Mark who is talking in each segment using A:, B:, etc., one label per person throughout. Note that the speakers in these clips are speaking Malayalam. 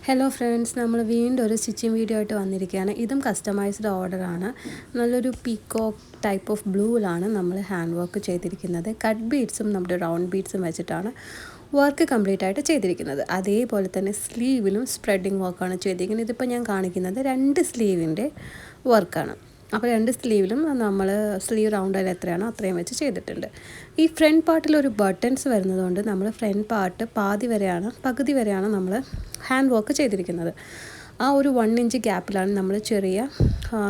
A: ഹലോ ഫ്രണ്ട്സ്, നമ്മൾ വീണ്ടും ഒരു സ്റ്റിച്ചിങ് വീഡിയോ ആയിട്ട് വന്നിരിക്കുകയാണ്. ഇതും കസ്റ്റമൈസ്ഡ് ഓർഡറാണ്. നല്ലൊരു പീക്കോക്ക് ടൈപ്പ് ഓഫ് ബ്ലൂവിലാണ് നമ്മൾ ഹാൻഡ് വർക്ക് ചെയ്തിരിക്കുന്നത്. കട്ട് ബീഡ്സും നമ്മുടെ റൗണ്ട് ബീഡ്സും വെച്ചിട്ടാണ് വർക്ക് കംപ്ലീറ്റ് ആയിട്ട് ചെയ്തിരിക്കുന്നത്. അതേപോലെ തന്നെ സ്ലീവിലും സ്പ്രെഡിങ് വർക്കാണ് ചെയ്തിരിക്കുന്നത്. ഇതിപ്പോൾ ഞാൻ കാണിക്കുന്നത് 2 സ്ലീവിൻ്റെ വർക്കാണ്. അപ്പോൾ 2 സ്ലീവിലും നമ്മൾ സ്ലീവ് റൗണ്ടിൽ എത്രയാണോ അത്രയും വെച്ച് ചെയ്തിട്ടുണ്ട്. ഈ ഫ്രണ്ട് പാർട്ടിൽ ഒരു ബട്ടൺസ് വരുന്നതുകൊണ്ട് നമ്മൾ ഫ്രണ്ട് പാർട്ട് പകുതി വരെയാണ് നമ്മൾ ഹാൻഡ് വർക്ക് ചെയ്തിരിക്കുന്നത്. ആ ഒരു 1 ഇഞ്ച് ഗ്യാപ്പിലാണ് നമ്മൾ ചെറിയ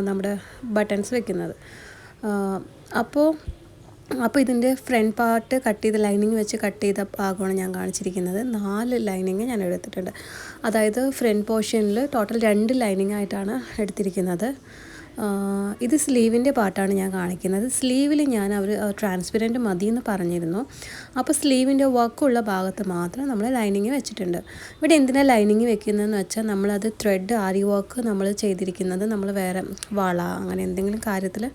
A: നമ്മുടെ ബട്ടൺസ് വെക്കുന്നത്. അപ്പോൾ ഇതിൻ്റെ ഫ്രണ്ട് പാർട്ട് ലൈനിങ് വെച്ച് കട്ട് ചെയ്ത ഭാഗമാണ് ഞാൻ കാണിച്ചിരിക്കുന്നത്. 4 ലൈനിങ് ഞാൻ എടുത്തിട്ടുണ്ട്. അതായത് ഫ്രണ്ട് പോർഷനിൽ ടോട്ടൽ 2 ലൈനിങ് ആയിട്ടാണ് എടുത്തിരിക്കുന്നത്. ഇത് സ്ലീവിൻ്റെ പാർട്ടാണ് ഞാൻ കാണിക്കുന്നത്. സ്ലീവിൽ ഞാൻ ട്രാൻസ്പെറൻറ്റ് മതി എന്ന് പറഞ്ഞിരുന്നു. അപ്പോൾ സ്ലീവിൻ്റെ വർക്കുള്ള ഭാഗത്ത് മാത്രം നമ്മൾ ലൈനിങ് വെച്ചിട്ടുണ്ട്. ഇവിടെ എന്തിനാണ് ലൈനിങ് വെക്കുന്നതെന്ന് വെച്ചാൽ നമ്മളത് ത്രെഡ് ആരി വർക്ക് നമ്മൾ ചെയ്തിരിക്കുന്നത് നമ്മൾ വേറെ വള അങ്ങനെ എന്തെങ്കിലും കാര്യത്തിൽ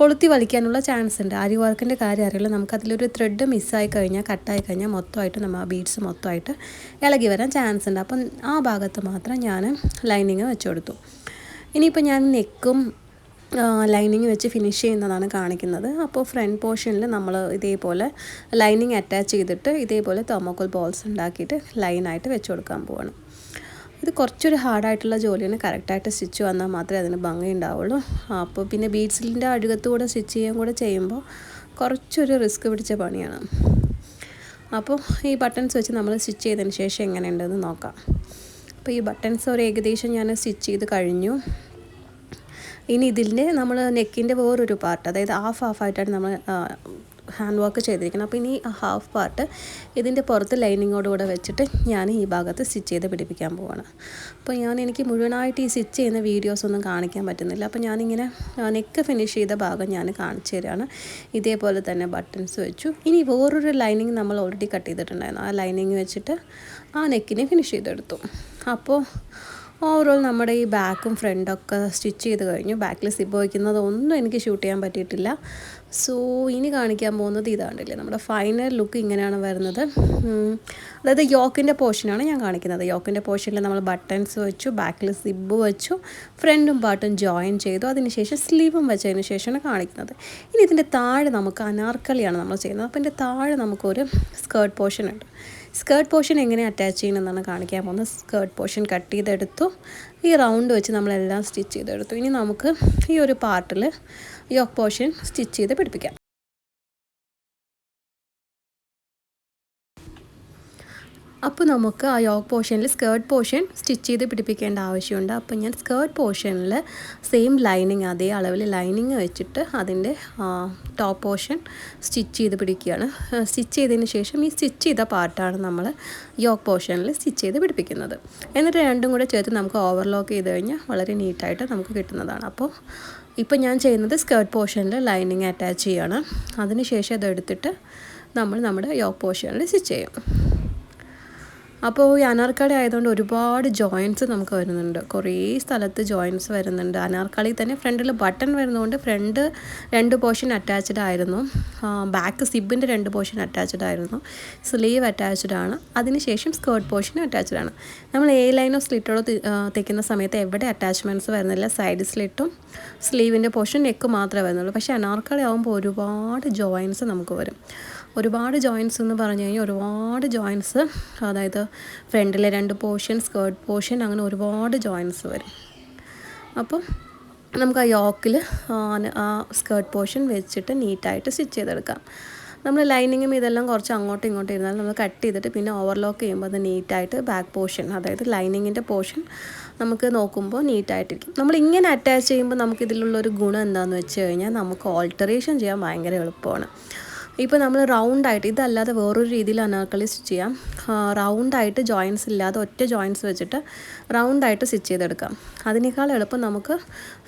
A: കൊളുത്തി വലിക്കാനുള്ള ചാൻസ് ഉണ്ട്. ആരി വർക്കിൻ്റെ കാര്യം അറിയില്ല, നമുക്കതിലൊരു ത്രെഡ് മിസ്സായി കഴിഞ്ഞാൽ കട്ടായി കഴിഞ്ഞാൽ മൊത്തമായിട്ട് നമ്മൾ ആ ബീഡ്സ് മൊത്തമായിട്ട് ഇളകി വരാൻ ചാൻസ് ഉണ്ട്. അപ്പം ആ ഭാഗത്ത് മാത്രം ഞാൻ ലൈനിങ് വെച്ച് കൊടുത്തു. ഇനിയിപ്പോൾ ഞാൻ നെക്കും ലൈനിങ് വെച്ച് ഫിനിഷ് ചെയ്യുന്നതാണ് കാണിക്കുന്നത്. അപ്പോൾ ഫ്രണ്ട് പോർഷനിൽ നമ്മൾ ഇതേപോലെ ലൈനിങ് അറ്റാച്ച് ചെയ്തിട്ട് ഇതേപോലെ തെർമോക്കോൾ ബോൾസ് ഉണ്ടാക്കിയിട്ട് ലൈനായിട്ട് വെച്ച് കൊടുക്കാൻ പോവാണ്. ഇത് കുറച്ചൊരു ഹാർഡായിട്ടുള്ള ജോലിയാണ്. കറക്റ്റായിട്ട് സ്റ്റിച്ച് വന്നാൽ മാത്രമേ അതിന് ഭംഗി ഉണ്ടാവുള്ളൂ. അപ്പോൾ പിന്നെ ബീഡ്സിൻ്റെ അഴുകത്തൂടെ സ്റ്റിച്ച് ചെയ്യുമ്പോൾ കുറച്ചൊരു റിസ്ക് പിടിച്ച പണിയാണ്. അപ്പോൾ ഈ ബട്ടൺസ് വെച്ച് നമ്മൾ സ്റ്റിച്ച് ചെയ്തതിന് ശേഷം എങ്ങനെയുണ്ടെന്ന് നോക്കാം. അപ്പോൾ ഈ ബട്ടൺസ് ഏകദേശം ഞാൻ സ്റ്റിച്ച് ചെയ്ത് കഴിഞ്ഞു. ഇനി ഇതിൻ്റെ നമ്മൾ നെക്കിൻ്റെ വേറൊരു പാർട്ട്, അതായത് ഹാഫായിട്ടാണ് നമ്മൾ ഹാൻഡ് വർക്ക് ചെയ്തിരിക്കുന്നത്. അപ്പോൾ ഇനി ഹാഫ് പാർട്ട് ഇതിൻ്റെ പുറത്ത് ലൈനിങ്ങോടുകൂടെ വെച്ചിട്ട് ഞാൻ ഈ ഭാഗത്ത് സ്റ്റിച്ച് ചെയ്ത് പിടിപ്പിക്കാൻ പോവാണ്. അപ്പോൾ എനിക്ക് മുഴുവനായിട്ട് ഈ സ്റ്റിച്ച് ചെയ്യുന്ന വീഡിയോസൊന്നും കാണിക്കാൻ പറ്റുന്നില്ല. അപ്പോൾ ഞാനിങ്ങനെ നെക്ക് ഫിനിഷ് ചെയ്ത ഭാഗം ഞാൻ കാണിച്ചു തരാണ്. ഇതേപോലെ തന്നെ ബട്ടൺസ് വെച്ചു. ഇനി വേറൊരു ലൈനിങ് നമ്മൾ ഓൾറെഡി കട്ട് ചെയ്തിട്ടുണ്ടായിരുന്നു. ആ ലൈനിങ് വെച്ചിട്ട് ആ നെക്കിനെ ഫിനിഷ് ചെയ്തെടുത്തു. അപ്പോൾ ഓവറോൾ നമ്മുടെ ഈ ബാക്കും ഫ്രണ്ടൊക്കെ സ്റ്റിച്ച് ചെയ്ത് കഴിഞ്ഞു. ബാക്കിൽ സിബ് വയ്ക്കുന്നതൊന്നും എനിക്ക് ഷൂട്ട് ചെയ്യാൻ പറ്റിയിട്ടില്ല. സോ ഇനി കാണിക്കാൻ പോകുന്നത് ഇതാണ്ടില്ലേ, നമ്മുടെ ഫൈനൽ ലുക്ക് ഇങ്ങനെയാണ് വരുന്നത്. അതായത് യോക്കിൻ്റെ പോർഷനാണ് ഞാൻ കാണിക്കുന്നത്. യോക്കിൻ്റെ പോർഷനിൽ നമ്മൾ ബട്ടൺസ് വെച്ചു, ബാക്കിൽ സിബ് വെച്ചു, ഫ്രണ്ടും പാർട്ടും ജോയിൻ ചെയ്തു, അതിനുശേഷം സ്ലീവും വെച്ചതിന് ശേഷമാണ് കാണിക്കുന്നത്. ഇനി ഇതിൻ്റെ താഴെ നമുക്ക് അനാർക്കലിയാണ് നമ്മൾ ചെയ്യുന്നത്. അപ്പോൾ ഇതിൻ്റെ താഴെ നമുക്കൊരു സ്കേർട്ട് പോർഷൻ ഉണ്ട്. സ്കേർട്ട് പോർഷൻ എങ്ങനെ അറ്റാച്ച് ചെയ്യണമെന്നാണ് കാണിക്കാൻ പോകുന്നത്. സ്കേർട്ട് പോർഷൻ കട്ട് ചെയ്തെടുത്തു, ഈ റൗണ്ട് വെച്ച് നമ്മളെല്ലാം സ്റ്റിച്ച് ചെയ്തെടുത്തു. ഇനി നമുക്ക് ഈ ഒരു പാർട്ടിൽ യോക്ക് പോർഷൻ സ്റ്റിച്ച് ചെയ്ത് പിടിപ്പിക്കാം. അപ്പോൾ നമുക്ക് ആ യോക്ക് പോർഷനിൽ സ്കേർട്ട് പോർഷൻ സ്റ്റിച്ച് ചെയ്ത് പിടിപ്പിക്കേണ്ട ആവശ്യമുണ്ട്. അപ്പോൾ ഞാൻ സ്കേർട്ട് പോർഷനിൽ സെയിം ലൈനിങ്, അതേ അളവിൽ ലൈനിങ് വെച്ചിട്ട് അതിൻ്റെ ടോപ്പ് പോർഷൻ സ്റ്റിച്ച് ചെയ്ത് പിടിക്കുകയാണ്. സ്റ്റിച്ച് ചെയ്തതിന് ശേഷം ഈ സ്റ്റിച്ച് ചെയ്ത പാർട്ടാണ് നമ്മൾ യോക്ക് പോർഷനിൽ സ്റ്റിച്ച് ചെയ്ത് പിടിപ്പിക്കുന്നത്. എന്നിട്ട് രണ്ടും കൂടെ ചേർത്ത് നമുക്ക് ഓവർലോക്ക് ചെയ്ത് കഴിഞ്ഞാൽ വളരെ നീറ്റായിട്ട് നമുക്ക് കിട്ടുന്നതാണ്. ഇപ്പോൾ ഞാൻ ചെയ്യുന്നത് സ്കേർട്ട് പോർഷനിൽ ലൈനിങ് അറ്റാച്ച് ചെയ്യുകയാണ്. അതിനുശേഷം ഇതെടുത്തിട്ട് നമ്മുടെ യോക്ക് പോർഷനിൽ സ്റ്റിച്ച് ചെയ്യും. അപ്പോൾ ഈ അനാർക്കലി ആയതുകൊണ്ട് ഒരുപാട് ജോയിൻറ്റ്സ് നമുക്ക് വരുന്നുണ്ട്. കുറേ സ്ഥലത്ത് ജോയിൻറ്റ്സ് വരുന്നുണ്ട്. അനാർക്കലി തന്നെ ഫ്രണ്ടിൽ ബട്ടൺ വരുന്നതുകൊണ്ട് ഫ്രണ്ട് 2 പോർഷൻ അറ്റാച്ച്ഡ് ആയിരുന്നു, ബാക്ക് സിബിൻ്റെ 2 പോർഷൻ അറ്റാച്ച്ഡ് ആയിരുന്നു, സ്ലീവ് അറ്റാച്ച്ഡ് ആണ്, അതിനുശേഷം സ്കേർട്ട് പോർഷൻ അറ്റാച്ച്ഡ് ആണ്. നമ്മൾ ലൈനോ സ്ലിറ്റോ തയ്ക്കുന്ന സമയത്ത് എവിടെ അറ്റാച്ച്മെൻറ്റ്സ് വരുന്നില്ല. സൈഡ് സ്ലിറ്റും സ്ലീവിൻ്റെ പോർഷൻ നെക്ക് മാത്രമേ വരുന്നുള്ളൂ. പക്ഷേ അനാർക്കലി ആകുമ്പോൾ ഒരുപാട് ജോയിൻറ്റ്സ് നമുക്ക് വരും. ഒരുപാട് ജോയിൻറ്റ്സ് എന്ന് പറഞ്ഞു കഴിഞ്ഞാൽ ഒരുപാട് ജോയിൻറ്റ്സ്, അതായത് ഫ്രണ്ടിലെ 2 പോർഷൻ, സ്കേർട്ട് പോർഷൻ, അങ്ങനെ ഒരുപാട് ജോയിൻറ്റ്സ് വരും. അപ്പോൾ നമുക്ക് ആ യോക്കിൽ ആ സ്കേർട്ട് പോർഷൻ വെച്ചിട്ട് നീറ്റായിട്ട് സ്റ്റിച്ച് ചെയ്തെടുക്കാം. നമ്മൾ ലൈനിങ്ങും ഇതെല്ലാം കുറച്ച് അങ്ങോട്ടും ഇങ്ങോട്ടും ഇരുന്നാൽ നമ്മൾ കട്ട് ചെയ്തിട്ട് പിന്നെ ഓവർലോക്ക് ചെയ്യുമ്പോൾ അത് നീറ്റായിട്ട് ബാക്ക് പോർഷൻ, അതായത് ലൈനിങ്ങിൻ്റെ പോർഷൻ നമുക്ക് നോക്കുമ്പോൾ നീറ്റായിട്ടിരിക്കും. നമ്മളിങ്ങനെ അറ്റാച്ച് ചെയ്യുമ്പോൾ നമുക്കിതിലുള്ളൊരു ഗുണം എന്താണെന്ന് വെച്ച് കഴിഞ്ഞാൽ നമുക്ക് ഓൾട്ടറേഷൻ ചെയ്യാൻ ഭയങ്കര എളുപ്പമാണ്. ഇപ്പോൾ നമ്മൾ റൗണ്ടായിട്ട്, ഇതല്ലാതെ വേറൊരു രീതിയിൽ അനാർക്കലി സ്റ്റിച്ച് ചെയ്യാം. റൗണ്ടായിട്ട് ജോയിൻറ്റ്സ് ഇല്ലാതെ ഒറ്റ ജോയിൻറ്റ്സ് വെച്ചിട്ട് റൗണ്ടായിട്ട് സ്റ്റിച്ച് ചെയ്തെടുക്കാം. അതിനേക്കാൾ എളുപ്പം നമുക്ക്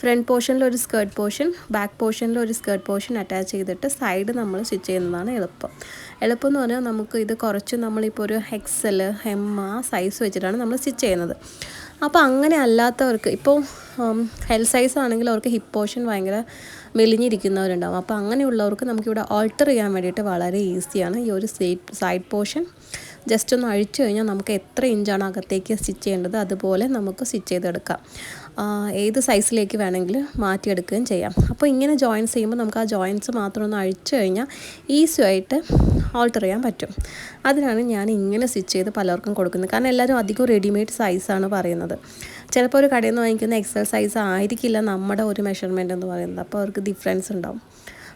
A: ഫ്രണ്ട് പോർഷനിൽ ഒരു സ്കേർട്ട് പോർഷൻ, ബാക്ക് പോർഷനിൽ ഒരു സ്കേർട്ട് പോർഷൻ അറ്റാച്ച് ചെയ്തിട്ട് സൈഡ് നമ്മൾ സ്റ്റിച്ച് ചെയ്യുന്നതാണ് എളുപ്പം എന്ന് പറഞ്ഞാൽ നമുക്ക് ഇത് കുറച്ച് നമ്മളിപ്പോൾ ഒരു XL, M സൈസ് വെച്ചിട്ടാണ് നമ്മൾ സ്റ്റിച്ച് ചെയ്യുന്നത്. അപ്പോൾ അങ്ങനെ അല്ലാത്തവർക്ക്, ഇപ്പോൾ എൽ സൈസ് ആണെങ്കിൽ അവർക്ക് ഹിപ്പ് പോർഷൻ ഭയങ്കര മെലിഞ്ഞിരിക്കുന്നവരുണ്ടാവും. അപ്പോൾ അങ്ങനെയുള്ളവർക്ക് നമുക്കിവിടെ ഓൾട്ടർ ചെയ്യാൻ വേണ്ടിയിട്ട് വളരെ ഈസിയാണ്. ഈ ഒരു സൈഡ് പോർഷൻ ജസ്റ്റ് ഒന്ന് അഴിച്ചു കഴിഞ്ഞാൽ നമുക്ക് എത്ര ഇഞ്ചാണ് അകത്തേക്ക് സ്റ്റിച്ച് ചെയ്യേണ്ടത് അതുപോലെ നമുക്ക് സ്റ്റിച്ച് ചെയ്തെടുക്കാം. ഏത് സൈസിലേക്ക് വേണമെങ്കിൽ മാറ്റിയെടുക്കുകയും ചെയ്യാം. അപ്പോൾ ഇങ്ങനെ ജോയിൻസ് ചെയ്യുമ്പോൾ നമുക്ക് ആ ജോയിൻസ് മാത്രം ഒന്ന് അഴിച്ചു കഴിഞ്ഞാൽ ഈസി ആയിട്ട് ഓൾട്ടർ ചെയ്യാൻ പറ്റും. അതിനാണ് ഞാൻ ഇങ്ങനെ സ്റ്റിച്ച് ചെയ്ത് പലർക്കും കൊടുക്കുന്നത്. കാരണം എല്ലാവരും അധികം റെഡിമെയ്ഡ് സൈസാണ് പറയുന്നത്. ചിലപ്പോൾ ഒരു കടയിൽ നിന്ന് വാങ്ങിക്കുന്ന എക്സൽ സൈസ് ആയിരിക്കില്ല നമ്മുടെ ഒരു മെഷർമെൻ്റ് എന്ന് പറയുന്നത്. അപ്പോൾ അവർക്ക് ഡിഫറൻസ് ഉണ്ടാവും.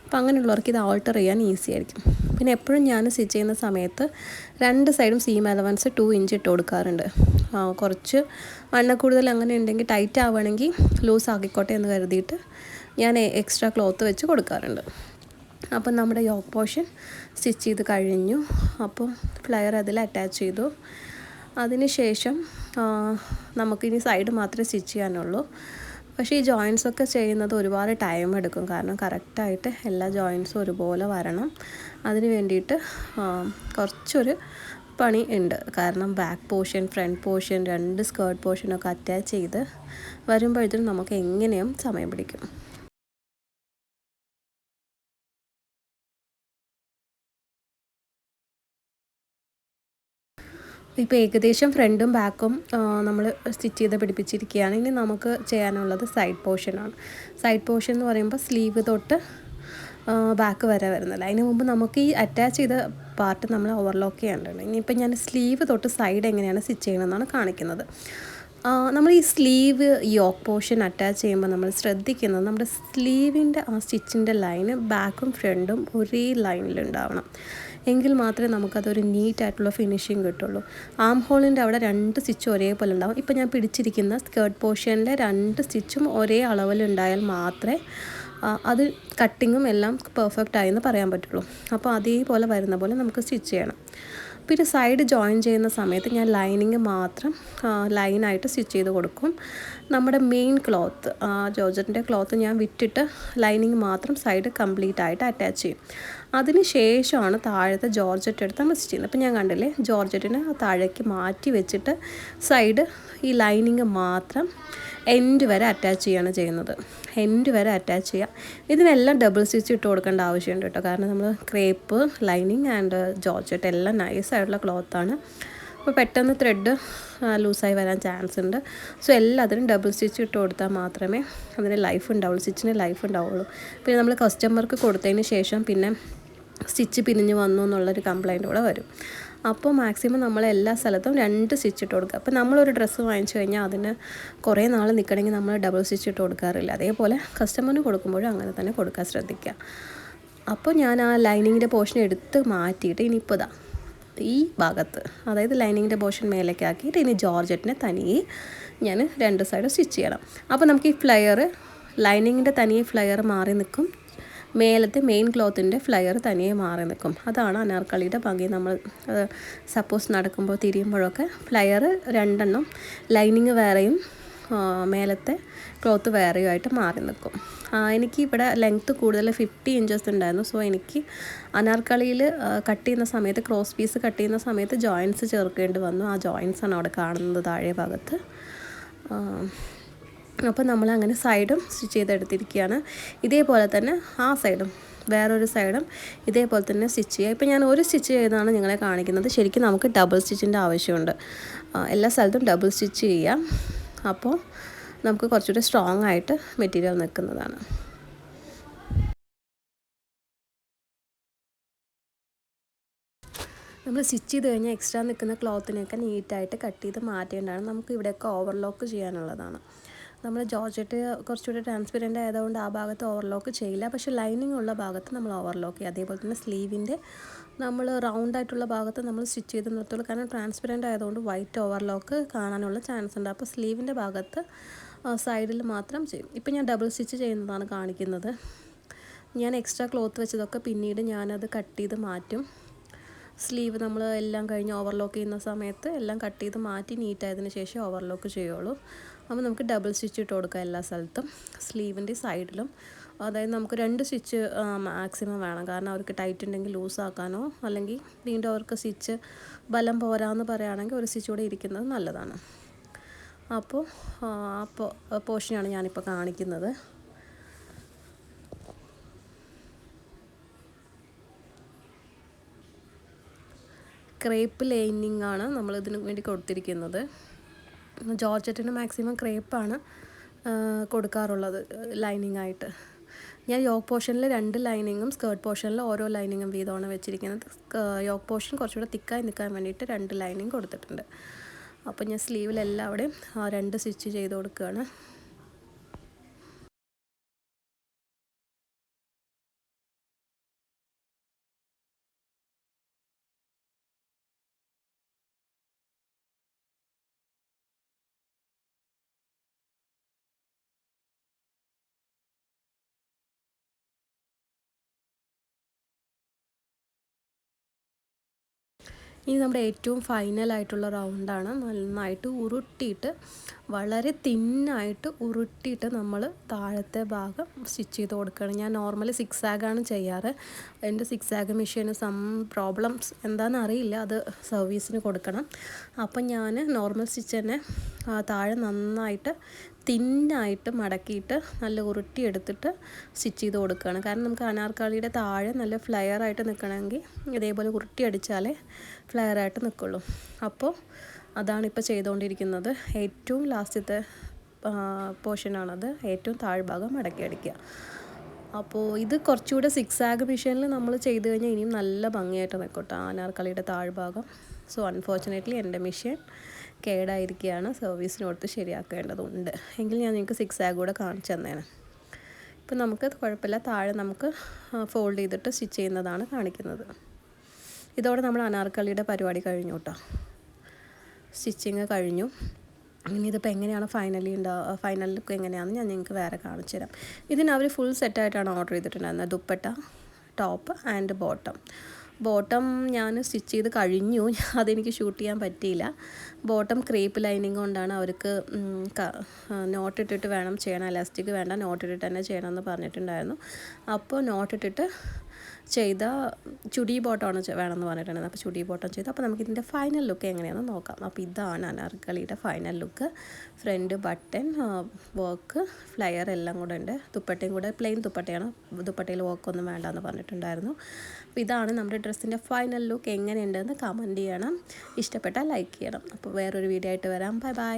A: അപ്പോൾ അങ്ങനെയുള്ളവർക്ക് ഇത് ഓൾട്ടർ ചെയ്യാൻ ഈസി ആയിരിക്കും. പിന്നെ എപ്പോഴും ഞാൻ സ്റ്റിച്ച് ചെയ്യുന്ന സമയത്ത് 2 സൈഡും സീം അലവൻസ് 2 ഇഞ്ച് ഇട്ട് കൊടുക്കാറുണ്ട്. കുറച്ച് വണ്ണ കൂടുതൽ അങ്ങനെ ഉണ്ടെങ്കിൽ ടൈറ്റ് ആവുകയാണെങ്കിൽ ലൂസ് ആക്കിക്കോട്ടെ എന്ന് കരുതിയിട്ട് ഞാൻ എക്സ്ട്രാ ക്ലോത്ത് വെച്ച് കൊടുക്കാറുണ്ട്. അപ്പം നമ്മുടെ യോക്ക് പോർഷൻ സ്റ്റിച്ച് ചെയ്ത് കഴിഞ്ഞു. അപ്പോൾ ഫ്ലയർ അതിൽ അറ്റാച്ച് ചെയ്തു. അതിന് ശേഷം നമുക്കിനി സൈഡ് മാത്രമേ സ്റ്റിച്ച് ചെയ്യാനുള്ളൂ. പക്ഷേ ഈ ജോയിൻസൊക്കെ ചെയ്യുന്നത് ഒരുപാട് ടൈം എടുക്കും. കാരണം കറക്റ്റായിട്ട് എല്ലാ ജോയിൻസും ഒരുപോലെ വരണം. അതിന് വേണ്ടിയിട്ട് കുറച്ചൊരു പണി ഉണ്ട്. കാരണം back portion, front portion, 2 skirt പോർഷനൊക്കെ അറ്റാച്ച് ചെയ്ത് വരുമ്പോഴത്തേനും നമുക്ക് എങ്ങനെയും സമയം പിടിക്കും. ഇപ്പോൾ ഏകദേശം ഫ്രണ്ടും ബാക്കും നമ്മൾ സ്റ്റിച്ച് ചെയ്ത് പിടിപ്പിച്ചിരിക്കുകയാണ്. ഇനി നമുക്ക് ചെയ്യാനുള്ളത് സൈഡ് പോർഷനാണ്. സൈഡ് പോർഷൻ എന്ന് പറയുമ്പോൾ സ്ലീവ് തൊട്ട് ബാക്ക് വരെ വരുന്നില്ല. അതിന് മുമ്പ് നമുക്ക് ഈ അറ്റാച്ച് ചെയ്ത പാർട്ട് നമ്മൾ ഓവർലോക്ക് ചെയ്യേണ്ടതുണ്ട്. ഇനിയിപ്പോൾ ഞാൻ സ്ലീവ് തൊട്ട് സൈഡ് എങ്ങനെയാണ് സ്റ്റിച്ച് ചെയ്യണമെന്നാണ് കാണിക്കുന്നത്. നമ്മൾ ഈ സ്ലീവ് യോക്ക് പോർഷൻ അറ്റാച്ച് ചെയ്യുമ്പോൾ നമ്മൾ ശ്രദ്ധിക്കുന്നത് നമ്മുടെ സ്ലീവിൻ്റെ ആ സ്റ്റിച്ചിൻ്റെ ലൈന് ബാക്കും ഫ്രണ്ടും ഒരേ ലൈനിലുണ്ടാവണം. എങ്കിൽ മാത്രമേ നമുക്കതൊരു നീറ്റായിട്ടുള്ള ഫിനിഷിങ് കിട്ടുള്ളൂ. ആം ഹോളിൻ്റെ അവിടെ 2 സ്റ്റിച്ചും ഒരേപോലെ ഉണ്ടാവും. ഇപ്പോൾ ഞാൻ പിടിച്ചിരിക്കുന്ന സ്കേർട്ട് പോർഷനിലെ 2 സ്റ്റിച്ചും ഒരേ അളവിലുണ്ടായാൽ മാത്രമേ അത് കട്ടിങ്ങും എല്ലാം പെർഫെക്റ്റ് ആയെന്ന് പറയാൻ പറ്റുള്ളൂ. അപ്പോൾ അതേപോലെ വരുന്ന പോലെ നമുക്ക് സ്റ്റിച്ച് ചെയ്യണം. പിന്നെ സൈഡ് ജോയിൻ ചെയ്യുന്ന സമയത്ത് ഞാൻ ലൈനിങ് മാത്രം ലൈനായിട്ട് സ്റ്റിച്ച് ചെയ്ത് കൊടുക്കും. നമ്മുടെ മെയിൻ ക്ലോത്ത് ജോർജറ്റിൻ്റെ ക്ലോത്ത് ഞാൻ വിട്ടിട്ട് ലൈനിങ് മാത്രം സൈഡ് കംപ്ലീറ്റ് ആയിട്ട് അറ്റാച്ച് ചെയ്യും. അതിന് ശേഷമാണ് താഴത്തെ ജോർജറ്റ് എടുത്ത് നമ്മൾ സ്റ്റിച്ച് ചെയ്യുന്നത്. അപ്പോൾ ഞാൻ കണ്ടില്ലേ, ജോർജറ്റിന് താഴേക്ക് മാറ്റി വെച്ചിട്ട് സൈഡ് ഈ ലൈനിങ് മാത്രം എൻഡ് വരെ അറ്റാച്ച് ചെയ്യാണ് ചെയ്യുന്നത്. എൻഡ് വരെ അറ്റാച്ച് ചെയ്യുക. ഇതിനെല്ലാം ഡബിൾ സ്റ്റിച്ച് ഇട്ട് കൊടുക്കേണ്ട ആവശ്യമുണ്ട് കേട്ടോ. കാരണം നമ്മൾ ക്രേപ്പ്, ലൈനിങ് ആൻഡ് ജോർജറ്റ് എല്ലാം നൈസായിട്ടുള്ള ക്ലോത്താണ്. അപ്പോൾ പെട്ടെന്ന് ത്രെഡ് ലൂസായി വരാൻ ചാൻസ് ഉണ്ട്. സോ എല്ലാത്തിനും ഡബിൾ സ്റ്റിച്ച് ഇട്ട് കൊടുത്താൽ മാത്രമേ അതിന് ലൈഫ് ഉണ്ടാവുള്ളൂ, സ്റ്റിച്ചിന് ലൈഫ് ഉണ്ടാവുള്ളൂ. പിന്നെ നമ്മൾ കസ്റ്റമർക്ക് കൊടുത്തതിന് ശേഷം പിന്നെ സ്റ്റിച്ച് പിരിഞ്ഞ് വന്നു എന്നുള്ളൊരു കംപ്ലൈൻറ്റ് കൂടെ വരും. അപ്പോൾ മാക്സിമം നമ്മൾ എല്ലാ സ്ഥലത്തും 2 സ്റ്റിച്ച് ഇട്ട് കൊടുക്കുക. അപ്പോൾ നമ്മളൊരു ഡ്രസ്സ് വാങ്ങിച്ചു കഴിഞ്ഞാൽ അതിന് കുറേ നാൾ നിൽക്കണമെങ്കിൽ നമ്മൾ ഡബിൾ സ്റ്റിച്ച് ഇട്ട് കൊടുക്കാറില്ല. അതേപോലെ കസ്റ്റമറിന് കൊടുക്കുമ്പോഴും അങ്ങനെ തന്നെ കൊടുക്കാൻ ശ്രദ്ധിക്കുക. അപ്പോൾ ഞാൻ ആ ലൈനിങ്ങിൻ്റെ പോർഷൻ എടുത്ത് മാറ്റിയിട്ട് ഇനിയിപ്പോൾ ഈ ഭാഗത്ത്, അതായത് ലൈനിങ്ങിൻ്റെ പോർഷൻ മേലേക്ക് ആക്കിയിട്ട് ഇനി ജോർജറ്റിനെ തനിയെ ഞാൻ 2 സൈഡ് സ്റ്റിച്ച് ചെയ്യണം. അപ്പോൾ നമുക്ക് ഈ ഫ്ലയർ, ലൈനിങ്ങിൻ്റെ തനിയെ ഫ്ലയർ മാറി നിൽക്കും, മേലത്തെ മെയിൻ ക്ലോത്തിൻ്റെ ഫ്ലയർ തനിയെ മാറി നിൽക്കും. അതാണ് അനാർക്കലിയുടെ ഭംഗി. നമ്മൾ സപ്പോസ് നടക്കുമ്പോൾ തിരിയുമ്പോഴൊക്കെ ഫ്ലയർ 2 ലൈനിങ് വേറെയും മേലത്തെ ക്ലോത്ത് വേറെയുമായിട്ട് മാറി നിൽക്കും. എനിക്ക് ഇവിടെ ലെങ്ത്ത് കൂടുതൽ 50 ഇഞ്ചസ് ഉണ്ടായിരുന്നു. സോ എനിക്ക് അനാർക്കലിയിൽ കട്ട് ചെയ്യുന്ന സമയത്ത്, ക്രോസ് പീസ് കട്ട് ചെയ്യുന്ന സമയത്ത് ജോയിൻസ് ചേർക്കേണ്ടി വന്നു. ആ ജോയിൻസാണ് അവിടെ കാണുന്നത് താഴെ ഭാഗത്ത്. അപ്പോൾ നമ്മളങ്ങനെ സൈഡും സ്റ്റിച്ച് ചെയ്തെടുത്തിരിക്കുകയാണ്. ഇതേപോലെ തന്നെ ആ സൈഡും വേറൊരു സൈഡും ഇതേപോലെ തന്നെ സ്റ്റിച്ച് ചെയ്യുക. ഇപ്പോൾ ഞാൻ ഒരു സ്റ്റിച്ച് ചെയ്താണ് നിങ്ങളെ കാണിക്കുന്നത്. ശരിക്കും നമുക്ക് ഡബിൾ സ്റ്റിച്ചിൻ്റെ ആവശ്യമുണ്ട്. എല്ലാ സ്ഥലത്തും ഡബിൾ സ്റ്റിച്ച് ചെയ്യാം. അപ്പോൾ നമുക്ക് കുറച്ചുകൂടി സ്ട്രോങ് ആയിട്ട് മെറ്റീരിയൽ നിൽക്കുന്നതാണ്. നമ്മൾ സ്റ്റിച്ച് ചെയ്ത് കഴിഞ്ഞാൽ എക്സ്ട്രാ നിൽക്കുന്ന ക്ലോത്തിനെയൊക്കെ നീറ്റായിട്ട് കട്ട് ചെയ്ത് മാറ്റേണ്ടതാണ്. നമുക്ക് ഇവിടെയൊക്കെ ഓവർലോക്ക് ചെയ്യാനുള്ളതാണ്. നമ്മൾ ജോർജറ്റ് കുറച്ചുകൂടി ട്രാൻസ്പെറൻ്റ് ആയതുകൊണ്ട് ആ ഭാഗത്ത് ഓവർലോക്ക് ചെയ്യില്ല. പക്ഷേ ലൈനിങ് ഉള്ള ഭാഗത്ത് നമ്മൾ ഓവർലോക്ക് ചെയ്യും. അതേപോലെ തന്നെ സ്ലീവിൻ്റെ നമ്മൾ റൗണ്ടായിട്ടുള്ള ഭാഗത്ത് നമ്മൾ സ്റ്റിച്ച് ചെയ്ത് നിർത്തുള്ളൂ. കാരണം ട്രാൻസ്പെറൻ്റ് ആയതുകൊണ്ട് വൈറ്റ് ഓവർലോക്ക് കാണാനുള്ള ചാൻസ് ഉണ്ട്. അപ്പോൾ സ്ലീവിൻ്റെ ഭാഗത്ത് സൈഡിൽ മാത്രം ചെയ്യും. ഇപ്പോൾ ഞാൻ ഡബിൾ സ്റ്റിച്ച് ചെയ്യുന്നതാണ് കാണിക്കുന്നത്. ഞാൻ എക്സ്ട്രാ ക്ലോത്ത് വെച്ചതൊക്കെ പിന്നീട് ഞാനത് കട്ട് ചെയ്ത് മാറ്റും. സ്ലീവ് നമ്മൾ എല്ലാം കഴിഞ്ഞ് ഓവർലോക്ക് ചെയ്യുന്ന സമയത്ത് എല്ലാം കട്ട് ചെയ്ത് മാറ്റി നീറ്റായതിന് ശേഷം ഓവർലോക്ക് ചെയ്യുള്ളൂ. അപ്പോൾ നമുക്ക് ഡബിൾ സ്റ്റിച്ച് ഇട്ട് കൊടുക്കാം എല്ലാ സ്ഥലത്തും, സ്ലീവിൻ്റെ സൈഡിലും. അതായത് നമുക്ക് 2 സ്റ്റിച്ച് മാക്സിമം വേണം. കാരണം അവർക്ക് ടൈറ്റ് ഉണ്ടെങ്കിൽ ലൂസാക്കാനോ അല്ലെങ്കിൽ വീണ്ടും അവർക്ക് സ്റ്റിച്ച് ബലം പോരാന്ന് പറയുകയാണെങ്കിൽ ഒരു സ്റ്റിച്ച് കൂടെ ഇരിക്കുന്നത് നല്ലതാണ്. അപ്പോൾ പോർഷനാണ് ഞാനിപ്പോൾ കാണിക്കുന്നത്. ക്രേപ്പ് ലൈനിങ് ആണ് നമ്മൾ ഇതിന് വേണ്ടി കൊടുത്തിരിക്കുന്നത്. ജോർജറ്റിന് മാക്സിമം ക്രേപ്പാണ് കൊടുക്കാറുള്ളത് ലൈനിങ് ആയിട്ട്. ഞാൻ യോക്ക് പോർഷനിൽ 2 ലൈനിങ്ങും സ്കേർട്ട് പോർഷനിൽ ഓരോ ലൈനിങ്ങും വീതമാണ് വെച്ചിരിക്കുന്നത്. യോക്ക് പോർഷൻ കുറച്ചുകൂടെ തിക്കായി നിൽക്കാൻ വേണ്ടിയിട്ട് 2 ലൈനിങ് കൊടുത്തിട്ടുണ്ട്. അപ്പോൾ ഞാൻ സ്ലീവിലെല്ലാവിടെയും 2 സ്റ്റിച്ച് ചെയ്ത് കൊടുക്കുകയാണ്. ഇനി നമ്മുടെ ഏറ്റവും ഫൈനലായിട്ടുള്ള റൗണ്ടാണ്. നന്നായിട്ട് ഉരുട്ടിയിട്ട്, വളരെ തിന്നായിട്ട് ഉരുട്ടിയിട്ട് നമ്മൾ താഴത്തെ ഭാഗം സ്റ്റിച്ച് ചെയ്ത് കൊടുക്കുകയാണ്. ഞാൻ നോർമലി 6 ആഗാണ് ചെയ്യാറ്. എൻ്റെ 6 ആഗ് മെഷീന് പ്രോബ്ലംസ് എന്താണെന്ന് അറിയില്ല, അത് സർവീസിന് കൊടുക്കണം. അപ്പം ഞാൻ നോർമൽ സ്റ്റിച്ച് തന്നെ താഴെ നന്നായിട്ട് തിന്നായിട്ട് മടക്കിയിട്ട് നല്ല ഉരുട്ടിയെടുത്തിട്ട് സ്റ്റിച്ച് ചെയ്ത് കൊടുക്കുകയാണ്. കാരണം നമുക്ക് അനാർക്കലിയുടെ താഴെ നല്ല ഫ്ലെയറായിട്ട് നിൽക്കണമെങ്കിൽ ഇതേപോലെ ഉരുട്ടിയടിച്ചാലേ ഫ്ലെയറായിട്ട് നിൽക്കുള്ളൂ. അപ്പോൾ അതാണിപ്പോൾ ചെയ്തുകൊണ്ടിരിക്കുന്നത്. ഏറ്റവും ലാസ്റ്റത്തെ പോർഷനാണത്. ഏറ്റവും താഴ്ഭാഗം മടക്കി അടിക്കുക. അപ്പോൾ ഇത് കുറച്ചുകൂടെ 6 ആഗ് മെഷീനിൽ നമ്മൾ ചെയ്ത് കഴിഞ്ഞാൽ ഇനിയും നല്ല ഭംഗിയായിട്ട് നിൽക്കട്ടെ അനാർക്കലിയുടെ താഴ്ഭാഗം. സോ അൺഫോർച്ചുനേറ്റ്ലി എൻ്റെ മെഷീൻ കേടായിരിക്കുകയാണ്. സർവീസിന് കൊടുത്ത് ശരിയാക്കേണ്ടതുണ്ട്. എങ്കിൽ ഞാൻ നിങ്ങൾക്ക് 6 ആഗ് കൂടെ കാണിച്ചു തന്നേനെ. ഇപ്പം നമുക്ക് കുഴപ്പമില്ല, താഴെ നമുക്ക് ഫോൾഡ് ചെയ്തിട്ട് സ്റ്റിച്ച് ചെയ്യുന്നതാണ് കാണിക്കുന്നത്. ഇതോടെ നമ്മൾ അനാർക്കലിയുടെ പരിപാടി കഴിഞ്ഞു കേട്ടോ. സ്റ്റിച്ചിങ് കഴിഞ്ഞു. ഇനി ഇതിപ്പോൾ എങ്ങനെയാണ് ഫൈനൽ ലുക്ക് എങ്ങനെയാണെന്ന് ഞാൻ നിങ്ങൾക്ക് വേറെ കാണിച്ചു തരാം. ഇതിന് അവർ ഫുൾ സെറ്റായിട്ടാണ് ഓർഡർ ചെയ്തിട്ടുണ്ടായിരുന്നത്. ദുപ്പട്ട, ടോപ്പ് ആൻഡ് ബോട്ടം ഞാൻ സ്റ്റിച്ച് ചെയ്ത് കഴിഞ്ഞു. അതെനിക്ക് ഷൂട്ട് ചെയ്യാൻ പറ്റിയില്ല. ബോട്ടം ക്രേപ്പ് ലൈനിങ് കൊണ്ടാണ് അവർക്ക് നോട്ടിട്ടിട്ട് വേണം ചെയ്യണം. എലാസ്റ്റിക് വേണ്ട, നോട്ടിട്ടിട്ട് തന്നെ ചെയ്യണമെന്ന് പറഞ്ഞിട്ടുണ്ടായിരുന്നു. അപ്പോൾ നോട്ടിട്ടിട്ട് ചെയ്ത ചുടി ബോട്ടമാണ് വേണമെന്ന് പറഞ്ഞിട്ടുണ്ടായിരുന്നു. അപ്പോൾ ചുടി ബോട്ടം ചെയ്തു. അപ്പോൾ നമുക്കിതിൻ്റെ ഫൈനൽ ലുക്ക് എങ്ങനെയാണെന്ന് നോക്കാം. അപ്പോൾ ഇതാണ് അനാർക്കലിയുടെ final look. Front button work, flare എല്ലാം കൂടെ ഉണ്ട്. ദുപ്പട്ടയും കൂടെ പ്ലെയിൻ ദുപ്പട്ടയാണ്, ദുപ്പട്ടയിൽ വർക്കൊന്നും വേണ്ടെന്ന് പറഞ്ഞിട്ടുണ്ടായിരുന്നു. അപ്പോൾ ഇതാണ് നമ്മുടെ ഡ്രസ്സിൻ്റെ ഫൈനൽ ലുക്ക്. എങ്ങനെയുണ്ടെന്ന് കമൻറ്റ് ചെയ്യണം. ഇഷ്ടപ്പെട്ടാൽ ലൈക്ക് ചെയ്യണം. അപ്പോൾ വേറൊരു വീഡിയോ ആയിട്ട് വരാം. Bye bye.